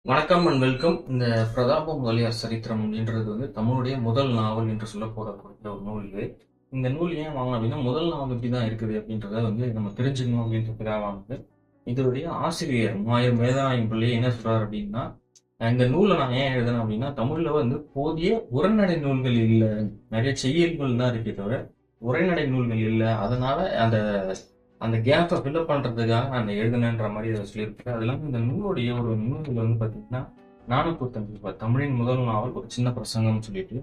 வணக்கம் and welcome. இந்த பிரதாப முதலியார் சரித்திரம் அப்படின்றது தமிழுடைய முதல் நாவல் என்று சொல்ல போறக்கூடிய ஒரு நூல் இது. இந்த நூல் ஏன் வாங்கணும் அப்படின்னா, முதல் நாவல் இப்படிதான் இருக்குது அப்படின்றத நம்ம தெரிஞ்சுக்கணும் அப்படின்றதுக்காக வாங்குது. இதோடைய ஆசிரியர் மாயர் வேதநாயகம் பிள்ளை என்ன சொல்றாரு அப்படின்னா, இந்த நூலை நான் ஏன் எழுதுனேன் அப்படின்னா, தமிழ்ல போதிய உரைநடை நூல்கள் இல்லை, நிறைய செய்யுள்கள் தான் இருக்கே தவிர உரைநடை நூல்கள் இல்லை. அதனால அந்த அந்த கேப்பை ஃபில்அப் பண்றதுக்காக நான் எழுதுனேன்ற மாதிரி அதை சொல்லியிருக்கேன். அது இல்லாமல் இந்த நூலுடைய ஒரு நூல் பார்த்தீங்கன்னா, நானூற்றம்பது தமிழின் முதல் நாவல் ஒரு சின்ன பிரசங்கம்னு சொல்லிட்டு,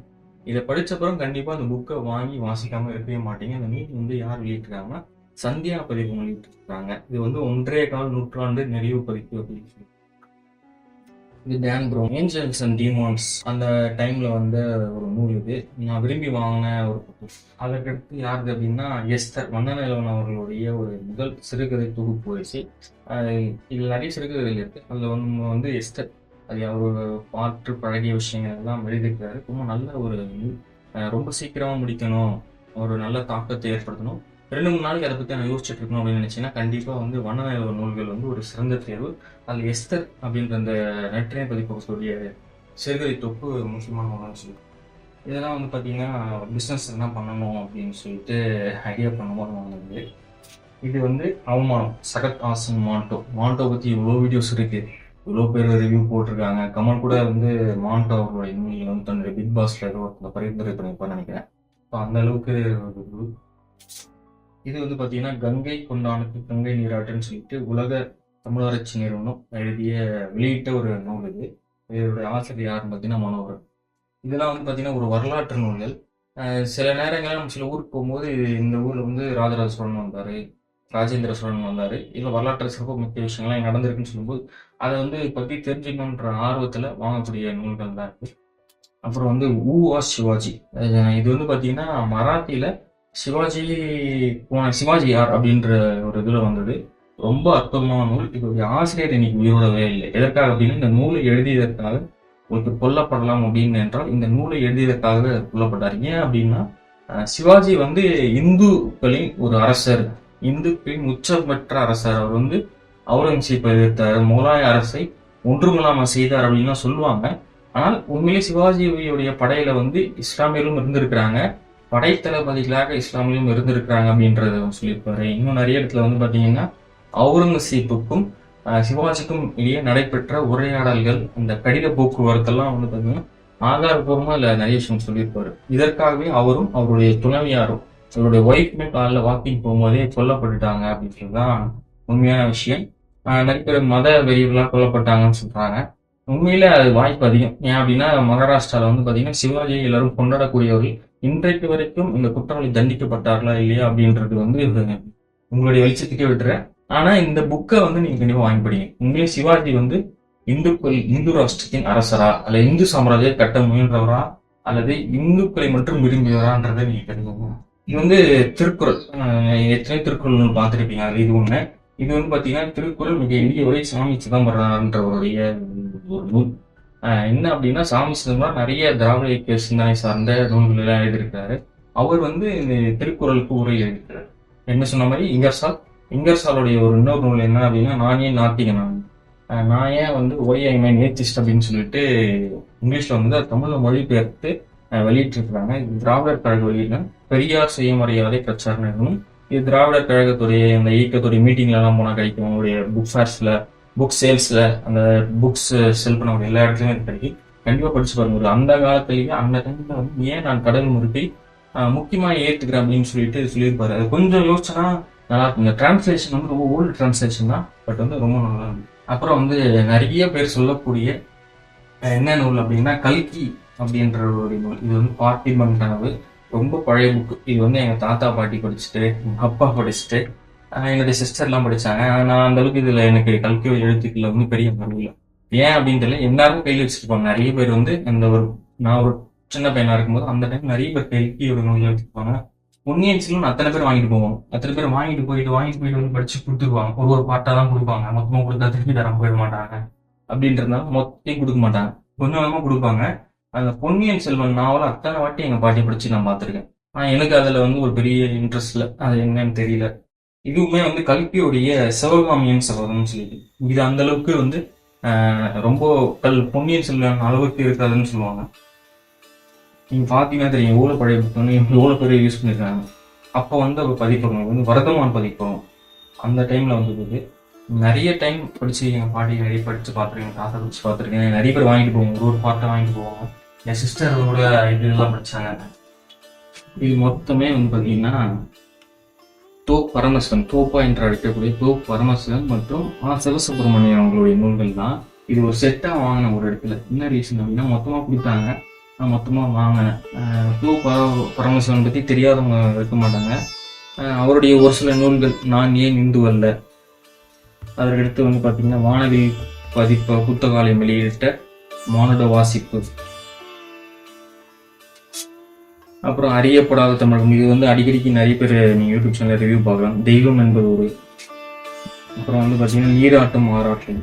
இதை படிச்சப்புறம் கண்டிப்பா அந்த புக்கை வாங்கி வாசிக்காம இருக்கவே மாட்டீங்க. இந்த நூல் யார் வெளியிட்டிருக்காங்கன்னா, சந்தியா பதிப்பு வெளியிட்டிருக்காங்க. இது 1.25 நூற்றாண்டு நிறைவு பதிப்பு அப்படின்னு சொல்லி. இது டேன் ப்ரௌன் ஏஞ்சல்ஸ் அண்ட் டீமான்ஸ் அந்த டைம்ல ஒரு நூல். இது நான் விரும்பி வாங்கின ஒரு புத்தகம். அதற்கடுத்து யாருது அப்படின்னா, எஸ்தர் வண்ணநிலவன் அவர்களுடைய ஒரு முதல் சிறுகதை தொகுப்பு வயசு. இதில் நிறைய சிறுகதைகள் இருக்கு. அதில் எஸ்தர், அது அவர் பாற்று பழகிய விஷயங்கள் எல்லாம் எழுதியிருக்காரு. ரொம்ப நல்ல ஒரு நூல். ரொம்ப சீக்கிரமா முடிக்கணும், ஒரு நல்ல தாக்கத்தை ஏற்படுத்தணும், 2-3 நாளைக்கு அதை பற்றி நான் யோசிச்சுட்டு இருக்கணும் அப்படின்னு நினைச்சீங்கன்னா கண்டிப்பா வண்ணநிலவ நூல்கள் ஒரு சிறந்த தேர்வு. அதில் எஸ்தர் அப்படின்ற அந்த நற்றினை பதிப்பகத்துடைய சிறுகதை தொப்பு முக்கியமான ஒன்றுன்னு சொல்லி. இதெல்லாம் பார்த்தீங்கன்னா பிஸ்னஸ் என்ன பண்ணணும் அப்படின்னு சொல்லிட்டு ஐடியா பண்ணும்போது வாங்கினது. இது அவமானம், சகத் ஆசன் மாண்டோ பற்றி இவ்வளோ வீடியோஸ் இருக்கு, இவ்வளோ பேர் ரிவ்யூ போட்டிருக்காங்க. கமல் கூட மாண்டோ அவர்களுடைய நூலில் தன்னுடைய பிக் பாஸ்ல ஏதோ பரிந்துரை பண்ணியிருப்பான்னு நினைக்கிறேன். இப்போ அந்த அளவுக்கு இது பார்த்தீங்கன்னா, கங்கை கொண்டானுக்கு கங்கை நீராட்டுன்னு சொல்லிட்டு உலக தமிழாராய்ச்சி நிறுவனம் எழுதிய வெளியிட்ட ஒரு நூல். இதோடைய ஆசிரியர் யாருன்னு பார்த்தீங்கன்னா மனோகர். இதெல்லாம் பார்த்தீங்கன்னா ஒரு வரலாற்று நூல்கள். சில நேரங்களில் நம்ம சில ஊருக்கு போகும்போது இந்த ஊரில் ராஜராஜ சோழன் வந்தார், ராஜேந்திர சோழன் வந்தார், இதில் வரலாற்று சிறப்பு முக்கிய விஷயங்கள்லாம் நடந்திருக்குன்னு சொல்லும்போது அதை பற்றி தெரிஞ்சுக்கணுன்ற ஆர்வத்தில் வாங்கக்கூடிய நூல்கள் தான் இருக்குது. அப்புறம் ஊவா சிவாஜி. இது பார்த்தீங்கன்னா மராத்தியில் சிவாஜி யார் அப்படின்ற ஒரு இதில் வந்தது. ரொம்ப அற்புதமான நூல். இதோடைய ஆசிரியர் இன்னைக்கு உயிரோடவே இல்லை. எதற்காக அப்படின்னா, இந்த நூலை எழுதியதற்காக ஒருத்தர் கொல்லப்படலாம் அப்படின்னு என்றால் இந்த நூலை எழுதியதற்காக கொல்லப்பட்டார். ஏன் அப்படின்னா, சிவாஜி இந்துக்களின் ஒரு அரசர், இந்துக்களின் உச்சம் பெற்ற அரசர். அவர் அவுரங்கசீப்பை எதிர்த்தார், முகலாய அரசை ஒன்றுமில்லாம செய்தார் அப்படின்னு சொல்லுவாங்க. ஆனால் உண்மையிலே சிவாஜியுடைய படையில இஸ்லாமியரும் இருந்திருக்கிறாங்க, படைத்தளபதிகளாக இஸ்லாமியும் இருந்திருக்கிறாங்க அப்படின்றத சொல்லியிருப்பாரு. இன்னும் நிறைய இடத்துல பாத்தீங்கன்னா, அவுரங்கசீப்புக்கும் சிவாஜிக்கும் இடையே நடைபெற்ற உரையாடல்கள், இந்த கடித போக்குவரத்தெல்லாம் பாத்தீங்கன்னா ஆதாரபூர்வமா இல்ல நிறைய விஷயம் சொல்லியிருப்பாரு. இதற்காகவே அவரும் அவருடைய துணைவியாரும் அவருடைய ஒய்ஃப்மே காலில் வாக்கிங் போகும்போதே கொல்லப்பட்டுட்டாங்க அப்படின்றதுதான் உண்மையான விஷயம். நிறைய பேர் மத வெறியர்களா கொல்லப்பட்டாங்கன்னு சொல்றாங்க. உண்மையில அது வாய்ப்பு அதிகம். ஏன் அப்படின்னா, மகாராஷ்டிரால பாத்தீங்கன்னா சிவாஜியை எல்லாரும் கொண்டாடக்கூடியவர்கள். இன்றைக்கு வரைக்கும் இந்த குற்றவாளி தண்டிக்கப்பட்டார்களா இல்லையா அப்படின்றது உங்களுடைய வெளிச்சத்துக்கே விட்டுறேன். ஆனா இந்த புக்கை நீங்க கண்டிப்பா வாங்கி படிங்க. உண்மையிலே சிவாஜி இந்து ராஷ்டிரத்தின் அரசரா, அல்ல இந்து சாம்ராஜ்யத்தை கட்ட முயன்றவரா, அல்லது இந்துக்களை மட்டும் விரும்பியவரான்றதை நீங்க தெரிஞ்சுக்கணும். இது திருக்குறள். எத்தனை திருக்குறள் பார்த்துருப்பீங்க. அது இது ஒண்ணு. இது பாத்தீங்கன்னா திருக்குறள் மிக எளிய உரை சாமி சிதம்பரன்றவருடைய ஒரு நூல். என்ன அப்படின்னா, சாமி சிதம்பரம் நிறைய திராவிட இயக்க சிந்தனை சார்ந்த நூல்கள் எல்லாம் எழுதியிருக்காரு. அவர் இந்த திருக்குறளுக்கு உரை எழுதியிருக்காரு. என்ன சொன்ன மாதிரி இங்கர்சாலுடைய ஒரு இன்னொரு நூல் என்ன அப்படின்னா, நான் ஏன் நாத்திகன், நான் ஏன் ஒய் ஐ மைன் ஏத்திஸ்ட் அப்படின்னு சொல்லிட்டு இங்கிலீஷ்ல தமிழ்ல மொழிபெயர்த்து வெளியிட்டிருக்கிறாங்க. இது திராவிடர் கழக வெளியில பெரியார் சுயமரியாதை பிரச்சாரம். இது திராவிடர் கழகத்துடைய இந்த இயக்கத்துடைய மீட்டிங்ல எல்லாம் போனா கிடைக்கும். அவங்களுடைய புக் ஃபேர்ஸ்ல, புக் சேல்ஸ்ல, அந்த புக்ஸ் செல் பண்ணக்கூடிய எல்லா இடத்துலயும் இது கிடைக்கும். கண்டிப்பா படிச்சு பாருங்க. அந்த காலத்திலேயே அந்த டைம்ல ஏன் நான் கடல் முறுக்கை முக்கியமா ஏத்துக்கிறேன் அப்படின்னு சொல்லிட்டு சொல்லியிருப்பாரு. அது கொஞ்சம் யோசிச்சனா நல்லா இருக்கும். இந்த டிரான்ஸ்லேஷன் ரொம்ப ஓல்டு டிரான்ஸ்லேஷன் தான், பட் ரொம்ப நல்லா இருக்கும். அப்புறம் நிறைய பேர் சொல்லக்கூடிய என்ன நூல் அப்படின்னா, கல்கி அப்படின்ற ஒரு நூல். இது பார்த்திபன் கனவு. ரொம்ப பழைய புக்கு. இது எங்க தாத்தா பாட்டி படிச்சுட்டு, அப்பா படிச்சுட்டு, என்னுடைய சிஸ்டர்லாம் படிச்சாங்க. நான் அந்த அளவுக்கு இதுல எனக்கு கல்கியோட எழுத்துக்கள் பெரிய அறிவு. ஏன் அப்படின்னு தெரியல, எல்லாருக்கும் கையில் வச்சிருப்பாங்க. நிறைய பேர் நான் ஒரு சின்ன பையனா இருக்கும்போது அந்த டைம் நிறைய பேர் கல்கியோட நூல் வச்சிருப்பாங்க. பொன்னியின் செல்வன் அத்தனை பேர் வாங்கிட்டு போவோம். அத்தனை பேர் வாங்கிட்டு போயிட்டு படிச்சு கொடுத்துருவாங்க. ஒரு பாட்டா தான் கொடுப்பாங்க. மொத்தமா கொடுத்தா திருப்பி தரம் போயிட மாட்டாங்க அப்படின்றதுனால மொத்தத்தையும் கொடுக்க மாட்டாங்க, கொஞ்சம் கொஞ்சமா கொடுப்பாங்க. அந்த பொன்னியின் செல்வன் நாவல அத்தனை வாட்டி எங்க பாட்டி படிச்சு நான் பார்த்திருக்கேன். ஆனா எனக்கு அதுல ஒரு பெரிய இன்ட்ரெஸ்ட் இல்ல, அது என்னன்னு தெரியல. இதுவுமே கல்கியோடைய சிவகாமியின் சபதம்னு சொல்லிட்டு, இது அந்த அளவுக்கு ரொம்ப பொன்னியின் செல்வன் அளவுக்கு இருக்காதுன்னு சொல்லுவாங்க. நீங்க பாத்தீங்கன்னா தெரியும் எவ்வளவு பழைய புத்தகம் எவ்வளவு பேர் யூஸ் பண்ணிருக்காங்க. அப்போ வந்து ஒரு பதிப்பகம் வந்து வர்த்தமான் பதிப்பகம் அந்த டைம்ல வந்தது. நிறைய டைம் படிச்சு எங்கள் பாட்டி நிறைய படிச்சு பார்த்துருக்கேன், தாத்தா படிச்சு பார்த்துருக்கேன். நிறைய பேர் வாங்கிட்டு போவாங்க, ஒரு பாட்டை வாங்கிட்டு போவாங்க. என் சிஸ்டர் கூட இதெல்லாம் படிச்சாங்க. இது மொத்தமே வந்து பார்த்தீங்கன்னா பரமசிவன், தோப்பா என்று அழைக்கக்கூடிய பரமசிவன் மற்றும் சிவசுப்பிரமணியம் அவங்களுடைய நூல்கள் தான். இது ஒரு செட்டாக வாங்கின ஒரு இடத்துல. என்ன ரீசன் அப்படின்னா மொத்தமாக கொடுத்தாங்க, நான் மொத்தமாக வாங்கினேன். பரமசிவன் பற்றி தெரியாதவங்க இருக்க மாட்டாங்க. அவருடைய ஒரு சில நூல்கள் நான் ஏன் இந்து அல்ல, அதற்கடுத்து வந்து பார்த்தீங்கன்னா வானவில் பதிப்பு புத்தகாலயம் வெளியிட்ட மானுட வாசிப்பு, அப்புறம் அறியப்படாத தமிழகம். இது வந்து அடிக்கடிக்கு நிறைய பேர் நீங்கள் யூடியூப் சேனலில் ரிவ்யூ பார்க்கலாம். தெய்வம் என்பது ஒரு, அப்புறம் வந்து பார்த்தீங்கன்னா நீராட்டம் ஆராட்டம்,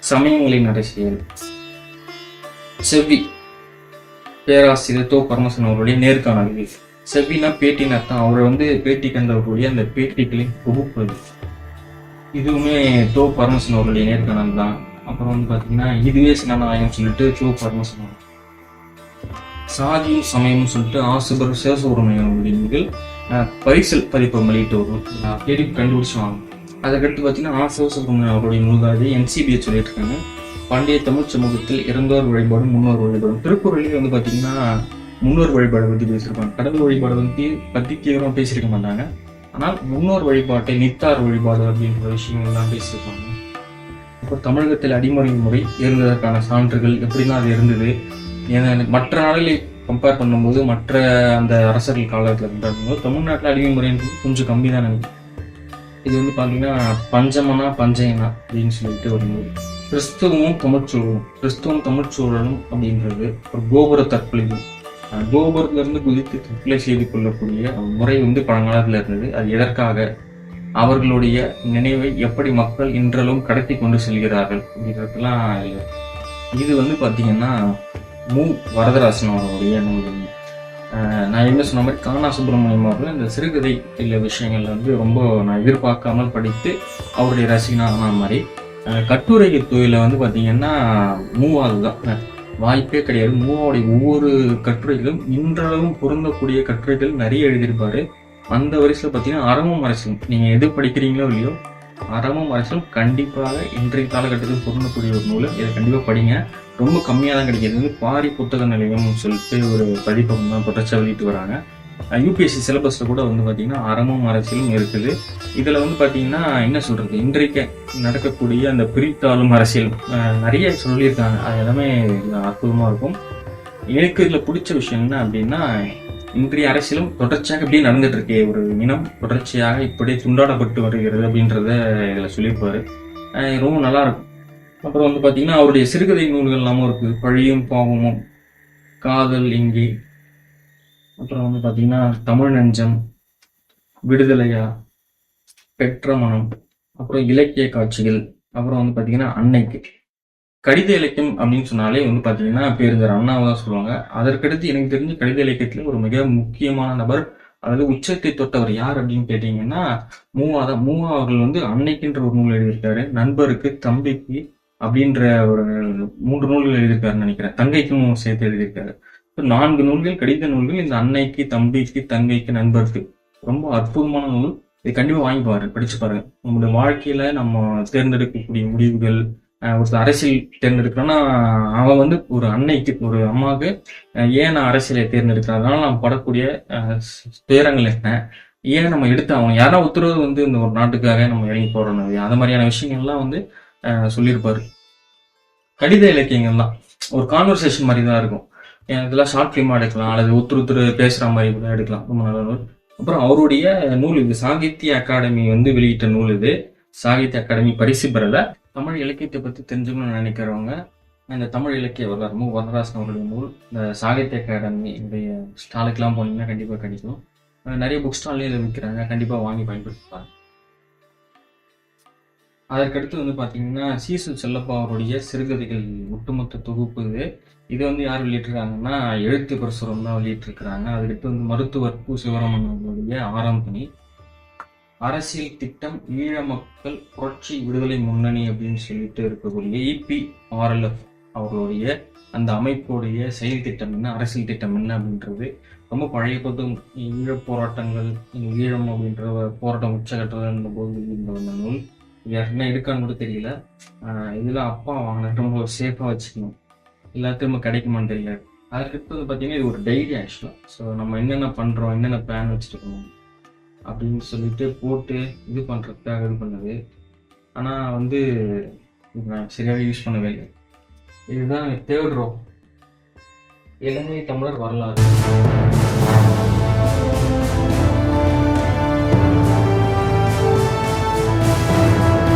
சமயங்களின் அரசியல், செவ்வி பேராசிரியர் பரமசிவன் அவருடைய நேர்காணல். செவ்வினா பேட்டின்னு அர்த்தம். அவரை வந்து பேட்டி கண்டக்கூடிய அந்த பேட்டிகளின் தொகுப்பு இதுவுமே பரமசிவன் அவருடைய நேர்காணல் தான். அப்புறம் வந்து பார்த்தீங்கன்னா இதுவே சினநாயகம் சொல்லிட்டு பரமசிவன், சாதியும் சமயம்னு சொல்லிட்டு சிவசுப்பிரமணியம் அவருடைய பரிசல் பதிப்பம் வெளியிட்டு வரும். தேடி கண்டுபிடிச்சுவாங்க. அதுக்கடுத்து பார்த்தீங்கன்னா சிவசுப்பிரமணியம் அவருடைய நூல்காதி NCBA சொல்லிட்டு இருக்காங்க. பண்டைய தமிழ் சமூகத்தில் இறந்தோர் வழிபாடு முன்னோர் வழிபாடு. திருக்குறளிலே வந்து பார்த்தீங்கன்னா முன்னோர் வழிபாடை பற்றி பேசியிருப்பாங்க. கடவுள் வழிபாடை பற்றி தீவிரமாக பேசியிருக்க மாட்டாங்க. ஆனால் முன்னோர் வழிபாட்டை நித்தார் வழிபாடு அப்படின்ற விஷயங்கள்லாம் பேசியிருப்பாங்க. அப்புறம் தமிழகத்தில் அடிமுறை முறை இருந்ததற்கான சான்றுகள் எப்படின்னா அது இருந்தது. மற்ற நாடுகளை கம்பேர் பண்ணும்போது மற்ற அந்த அரசர்கள் காலத்தில் கம்பேர் பண்ணும்போது தமிழ்நாட்டில் அடிமுறை கொஞ்சம் கம்மி தான் நினைக்கிறேன். இது வந்து பார்த்தீங்கன்னா பஞ்சமனா பஞ்சயனா அப்படின்னு சொல்லிட்டு ஒரு நூல். கிறிஸ்துவம் தமிழ்ச்சூழலும் அப்படின்றது ஒரு கோபுர தற்கொலை. கோபுரத்திலிருந்து குதித்து தற்கொலை செய்து கொள்ளக்கூடிய முறை வந்து பழங்காலத்தில் இருந்தது. அது எதற்காக, அவர்களுடைய நினைவை எப்படி மக்கள் இன்றளவும் கடத்தி கொண்டு செல்கிறார்கள் அப்படின்றதுலாம். இது வந்து பார்த்தீங்கன்னா வரதராசன் அவருடைய நூல். நான் என்ன சொன்ன மாதிரி கானா சுப்பிரமணியம் அவர்கள் இந்த சிறுகதை இல்லை விஷயங்கள்ல வந்து ரொம்ப நான் எதிர்பார்க்காமல் படித்து அவருடைய ரசிகனான மாதிரி. கட்டுரை தொழில வந்து பார்த்தீங்கன்னா அதுதான் வாய்ப்பே கிடையாது. மூவாவுடைய ஒவ்வொரு கட்டுரைகளும் இன்றளவும் பொருந்தக்கூடிய கட்டுரைகள் நிறைய எழுதியிருப்பாரு. அந்த வரிசையில் பார்த்தீங்கன்னா அறமும் அரசியலும், நீங்கள் எது படிக்கிறீங்களோ இல்லையோ அறமும் அரசியலும் கண்டிப்பாக இன்றைய காலகட்டத்தில் பொருந்தக்கூடிய ஒரு நூல். இதை கண்டிப்பாக படிங்க. ரொம்ப கம்மியாக தான் கிடைக்கிது. வந்து பாரி புத்தக நிலையம்னு சொல்லிட்டு ஒரு பதிப்பகம் தான் தொடர்ச்சியாக வெளியிட்டு வராங்க. UPSC சிலபஸில் கூட வந்து பார்த்தீங்கன்னா அறமும் அரசியலும் இருக்குது. இதில் வந்து பார்த்தீங்கன்னா என்ன சொல்கிறது, இன்றைக்கு நடக்கக்கூடிய அந்த பிரித்தாளும் அரசியல் நிறைய சொல்லியிருக்காங்க. அது எல்லாமே அற்புதமாக இருக்கும். எனக்கு இதில் பிடிச்ச விஷயம் என்ன அப்படின்னா, இன்றைய அரசியலும் தொடர்ச்சியாக இப்படியே நடந்துட்டு இருக்கே, ஒரு இனம் தொடர்ச்சியாக இப்படியே துண்டாடப்பட்டு வருகிறது அப்படின்றத இதில் சொல்லியிருப்பாரு. ரொம்ப நல்லா இருக்கும். அப்புறம் வந்து பார்த்தீங்கன்னா அவருடைய சிறுகதை நூல்கள் எல்லாமும் இருக்குது. பழியும் பாவமும், காதல் இங்கே, அப்புறம் வந்து பார்த்தீங்கன்னா தமிழ் நெஞ்சம், விடுதலையா, பெற்ற மனம், அப்புறம் இலக்கிய காட்சிகள், அப்புறம் வந்து பார்த்தீங்கன்னா அன்னைக்கு. கடித இலக்கியம் அப்படின்னு சொன்னாலே வந்து பார்த்தீங்கன்னா பேருந்தர் அண்ணாவை தான் சொல்லுவாங்க. அதற்கடுத்து எனக்கு தெரிஞ்ச கடித இலக்கியத்தில் ஒரு மிக முக்கியமான நபர், அதாவது உச்சத்தை தொட்டவர் யார் அப்படின்னு கேட்டீங்கன்னா தான். அவர்கள் வந்து அன்னைக்குன்ற ஒரு நூல் எழுதியிருக்காரு. நண்பருக்கு, தம்பிக்கு அப்படின்ற ஒரு 3 நூல்கள் எழுதியிருக்காருன்னு நினைக்கிறேன். தங்கைக்கும் சேர்த்து எழுதியிருக்காரு. 4 நூல்கள் கடித நூல்கள். இந்த அன்னைக்கு, தம்பிக்கு, தங்கைக்கு, நண்பருக்கு ரொம்ப அற்புதமான நூல். இது கண்டிப்பா வாங்கி பாரு, படிச்சு பாருங்க. நம்மளுடைய வாழ்க்கையில நம்ம தேர்ந்தெடுக்கக்கூடிய முடிவுகள், ஒரு அரசியல் தேர்ந்தெடுக்கிறோன்னா அவன் வந்து ஒரு அன்னைக்கு, ஒரு அம்மாவுக்கு ஏன் நான் அரசியலை தேர்ந்தெடுக்கிறேன், அதனால நம்ம படக்கூடிய துயரங்கள் என்ன, ஏன் நம்ம எடுத்து அவங்க யாரா உத்தரவு வந்து இந்த ஒரு நாட்டுக்காக நம்ம இறங்கி போறோம், அந்த மாதிரியான விஷயங்கள்லாம் வந்து சொல்லியிருப்பாரு. கடித இலக்கியங்கள் தான் ஒரு கான்வர்சேஷன் மாதிரி தான் இருக்கும். இதெல்லாம் ஷார்ட் ஃபிலிமா எடுக்கலாம், அல்லது ஒருத்தர் பேசுற மாதிரி கூட எடுக்கலாம். ரொம்ப நல்ல நூல். அப்புறம் அவருடைய நூல் இது சாகித்ய அகாடமி வந்து வெளியிட்ட நூல். இது சாகித்ய அகாடமி பரிசு பெறல. தமிழ் இலக்கியத்தை பற்றி தெரிஞ்சுக்கணும்னு நினைக்கிறவங்க இந்த தமிழ் இலக்கிய வரலாறு வரதராசன் அவருடைய நூல் இந்த சாகித்ய அகாடமி ஸ்டாலுக்கெல்லாம் போனீங்கன்னா கண்டிப்பாக கிடைக்கும். நிறைய புக் ஸ்டால்லையும் இதை விற்கிறாங்க, கண்டிப்பாக வாங்கி பயன்படுத்திப்பாங்க. அதற்கடுத்து வந்து பார்த்தீங்கன்னா சீசு செல்லப்பா அவருடைய சிறுகதைகள் ஒட்டுமொத்த தொகுப்பு இது. இதை வந்து யார் வெளியிட்டிருக்காங்கன்னா எழுத்து பிரசுரம் தான் வெளியிட்டிருக்கிறாங்க. அதுக்கடுத்து வந்து மருத்துவர் சிவராமன் அவர்களுடைய 6ஆம் பணி. அரசியல் திட்டம் ஈழ மக்கள் புரட்சி விடுதலை முன்னணி அப்படின்னு சொல்லிட்டு இருக்கக்கூடிய EPRLF அவர்களுடைய அந்த அமைப்புடைய செயல் திட்டம் என்ன, அரசியல் திட்டம் என்ன அப்படின்றது ரொம்ப பழைய பத்தும் ஈழ போராட்டங்கள், ஈழம் அப்படின்ற போராட்டம் உச்சகட்டத்தில் போது இந்த நூல் யாருன்னா இருக்கான்னு கூட தெரியல. இதெல்லாம் அப்பா வாங்கின ரொம்ப சேஃபாக வச்சுக்கணும், எல்லாத்துக்கும் கிடைக்குமான்னு தெரியாது. அதுக்கடுத்தது பார்த்தீங்கன்னா இது ஒரு டைரி ஆக்சுவலாக. ஸோ நம்ம என்னென்ன பண்ணுறோம், என்னென்ன பிளான் வச்சுருக்கோம் அப்படின்னு சொல்லிட்டு போட்டு இது பண்ணுறதுக்காக இது பண்ணது. ஆனால் வந்து நான் சரியாக யூஸ் பண்ணவே இல்லை. இதுதான் தேர்ட் ரோ, இலங்கை தமிழர் வரலாறு.